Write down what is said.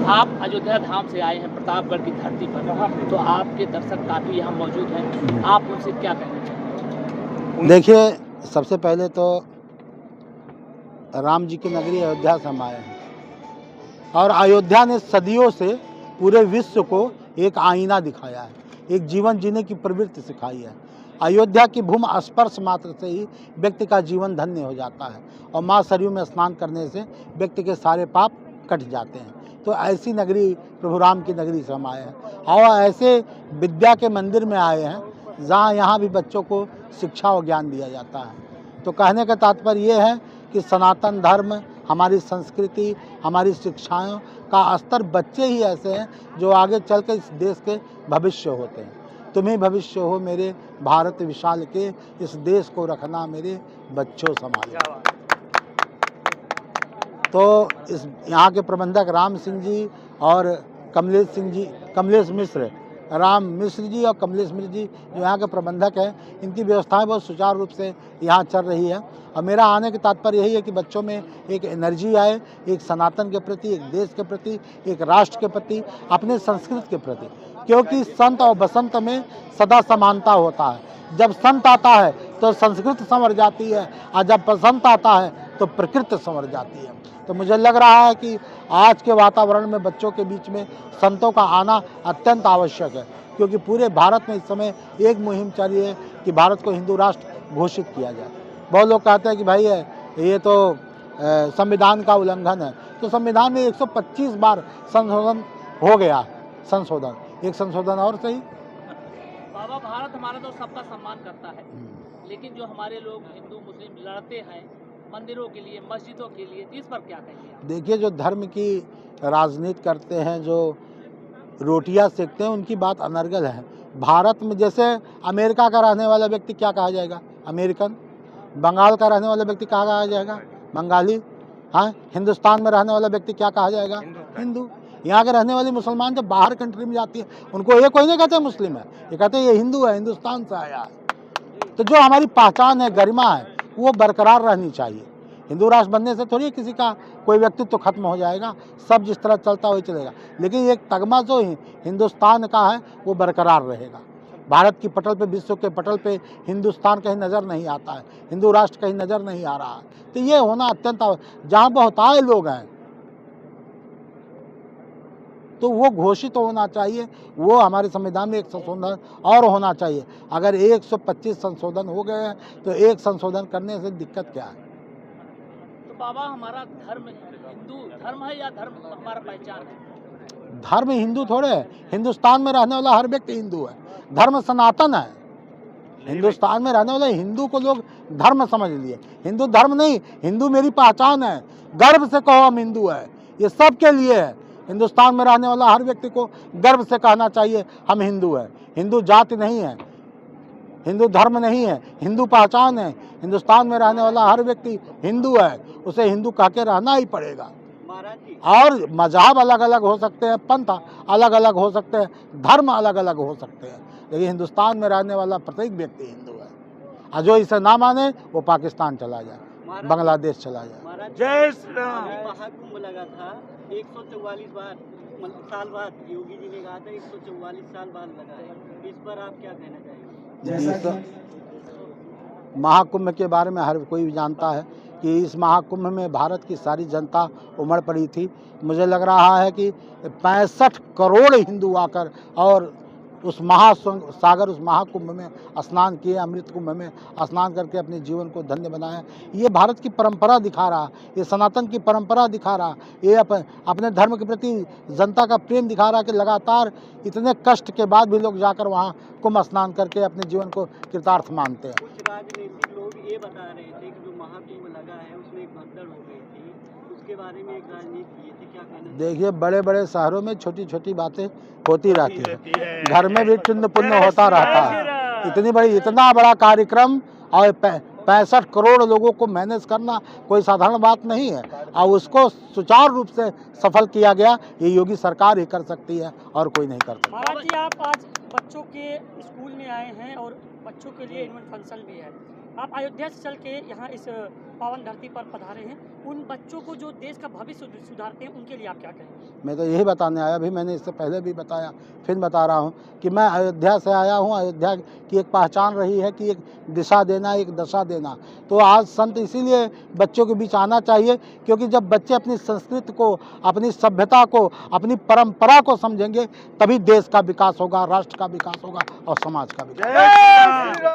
आप अयोध्या धाम से आए हैं प्रतापगढ़ की धरती पर, तो आपके दर्शक काफ़ी यहाँ मौजूद हैं, आप उनसे क्या कहना चाहेंगे? देखिए, सबसे पहले तो राम जी की नगरी अयोध्या से हम आए हैं और अयोध्या ने सदियों से पूरे विश्व को एक आईना दिखाया है, एक जीवन जीने की प्रवृत्ति सिखाई है। अयोध्या की भूमि स्पर्श मात्र से ही व्यक्ति का जीवन धन्य हो जाता है और माँ सरयू में स्नान करने से व्यक्ति के सारे पाप कट जाते हैं। तो ऐसी नगरी प्रभु राम की नगरी से हम आए हैं और ऐसे विद्या के मंदिर में आए हैं जहाँ यहाँ भी बच्चों को शिक्षा और ज्ञान दिया जाता है। तो कहने का तात्पर्य ये है कि सनातन धर्म, हमारी संस्कृति, हमारी शिक्षाओं का स्तर बच्चे ही ऐसे हैं जो आगे चल कर इस देश के भविष्य होते हैं। तुम ही भविष्य हो मेरे भारत विशाल के, इस देश को रखना मेरे बच्चों संभाले। तो इस यहाँ के प्रबंधक राम सिंह जी और कमलेश मिश्र, राम मिश्र जी और कमलेश मिश्र जी जो यहाँ के प्रबंधक हैं, इनकी व्यवस्थाएं बहुत सुचारू रूप से यहाँ चल रही है। और मेरा आने का तात्पर्य यही है कि बच्चों में एक एनर्जी आए, एक सनातन के प्रति, एक देश के प्रति, एक राष्ट्र के प्रति, अपने संस्कृति के प्रति, क्योंकि संत और बसंत में सदा समानता होता है। जब संत आता है तो संस्कृति संवर जाती है और जब बसंत आता है तो प्रकृति संवर जाती है। तो मुझे लग रहा है कि आज के वातावरण में बच्चों के बीच में संतों का आना अत्यंत आवश्यक है, क्योंकि पूरे भारत में इस समय एक मुहिम चल रही है कि भारत को हिंदू राष्ट्र घोषित किया जाए। बहुत लोग कहते हैं कि भाई ये तो संविधान का उल्लंघन है। तो संविधान में 125 बार संशोधन हो गया, एक संशोधन और सही। बाबा, भारत हमारा तो सबका सम्मान करता है, लेकिन जो हमारे लोग हिंदू मुस्लिम लड़ते हैं मंदिरों के लिए, मस्जिदों के लिए, इस पर क्या कहेंगे? देखिए, जो धर्म की राजनीति करते हैं, जो रोटियां सेकते हैं, उनकी बात अनर्गल है। भारत में जैसे अमेरिका का रहने वाला व्यक्ति क्या कहा जाएगा? अमेरिकन। बंगाल का रहने वाला व्यक्ति क्या कहा जाएगा? बंगाली। हाँ, हिंदुस्तान में रहने वाला व्यक्ति क्या कहा जाएगा? हिंदू। यहाँ के रहने वाले मुसलमान जब बाहर कंट्री में जाती है, उनको ये कोई नहीं कहते मुस्लिम है, ये कहते हैं ये हिंदू है, हिंदुस्तान से आया है। तो जो हमारी पहचान है, गरिमा है, वो बरकरार रहनी चाहिए। हिंदू राष्ट्र बनने से थोड़ी किसी का कोई व्यक्तित्व तो खत्म हो जाएगा, सब जिस तरह चलता वही चलेगा, लेकिन एक तगमा जो हिंदुस्तान का है वो बरकरार रहेगा। भारत की पटल पे, विश्व के पटल पे हिंदुस्तान कहीं नज़र नहीं आता है, हिंदू राष्ट्र कहीं नज़र नहीं आ रहा है। तो ये होना अत्यंत, जहाँ बहुतायत लोग हैं तो वो घोषित होना चाहिए। वो हमारे संविधान में एक संशोधन और होना चाहिए। अगर 125 संशोधन हो गए हैं तो एक संशोधन करने से दिक्कत क्या है? तो बाबा, हमारा धर्म हिंदू धर्म है या धर्म हमारा पहचान है? धर्म हिंदू थोड़े है, हिंदुस्तान में रहने वाला हर व्यक्ति हिंदू है। धर्म सनातन है। हिंदुस्तान में रहने वाले हिंदू को लोग धर्म समझ लिए, हिंदू धर्म नहीं। हिंदू मेरी पहचान है, गर्व से कहो हम हिंदू है, ये सबके लिए है। हिंदुस्तान में रहने वाला हर व्यक्ति को गर्व से कहना चाहिए हम हिंदू है। हिंदू जाति नहीं है, हिंदू धर्म नहीं है, हिंदू पहचान है। हिंदुस्तान में रहने वाला हर व्यक्ति हिंदू है, उसे हिंदू कह के रहना ही पड़ेगा। और मजहब अलग अलग हो सकते हैं, पंथ अलग अलग हो सकते हैं, धर्म अलग अलग हो सकते हैं, लेकिन हिंदुस्तान में रहने वाला प्रत्येक व्यक्ति हिंदू है। और जो इसे ना माने वो पाकिस्तान चला जाए, बांग्लादेश चला जाए। जय श्री राम। महाकुंभ लगा था 144 साल बाद, योगी जी ने कहा था 144 साल बाद लगा है। इस पर आप क्या कहना चाहेंगे? महाकुंभ के बारे में हर कोई जानता है कि इस महाकुंभ में भारत की सारी जनता उमड़ पड़ी थी। मुझे लग रहा है कि 65 करोड़ हिंदू आकर और उस महासागर, उस महाकुंभ में स्नान किए, अमृत कुंभ में स्नान करके अपने जीवन को धन्य बनाया। ये भारत की परंपरा दिखा रहा, ये सनातन की परंपरा दिखा रहा, ये अपने धर्म के प्रति जनता का प्रेम दिखा रहा कि लगातार इतने कष्ट के बाद भी लोग जाकर वहाँ कुंभ स्नान करके अपने जीवन को कृतार्थ मानते हैं। कुछ राजनीतिक लोग ये बता रहे थे कि जो महाकुंभ लगा है उसमें एक भगदड़ हो गई थी, उसके बारे में एक राजनीति की थी, क्या कहना? देखिए, बड़े बड़े शहरों में छोटी छोटी बातें होती रहती है, घर में भी चिन्ह पुण्य होता रहता है। इतना बड़ा कार्यक्रम और 65 करोड़ लोगों को मैनेज करना कोई साधारण बात नहीं है, और उसको सुचारू रूप से सफल किया गया। ये योगी सरकार ही कर सकती है और कोई नहीं कर सकता। महाराज जी, आप आज बच्चों के स्कूल में आए हैं और बच्चों के लिए एनुअल फंक्शन भी है, आप अयोध्या से चल के यहाँ इस पावन धरती पर पधारे हैं, उन बच्चों को जो देश का भविष्य सुधारते हैं उनके लिए आप क्या कहेंगे? मैं तो यही बताने आया, अभी मैंने इससे पहले भी बताया, फिर बता रहा हूँ कि मैं अयोध्या से आया हूँ। अयोध्या की एक पहचान रही है कि एक दिशा देना, एक दशा देना। तो आज संत इसीलिए बच्चों के बीच आना चाहिए, क्योंकि जब बच्चे अपनी संस्कृति को, अपनी सभ्यता को, अपनी परंपरा को समझेंगे, तभी देश का विकास होगा, राष्ट्र का विकास होगा और समाज का विकास।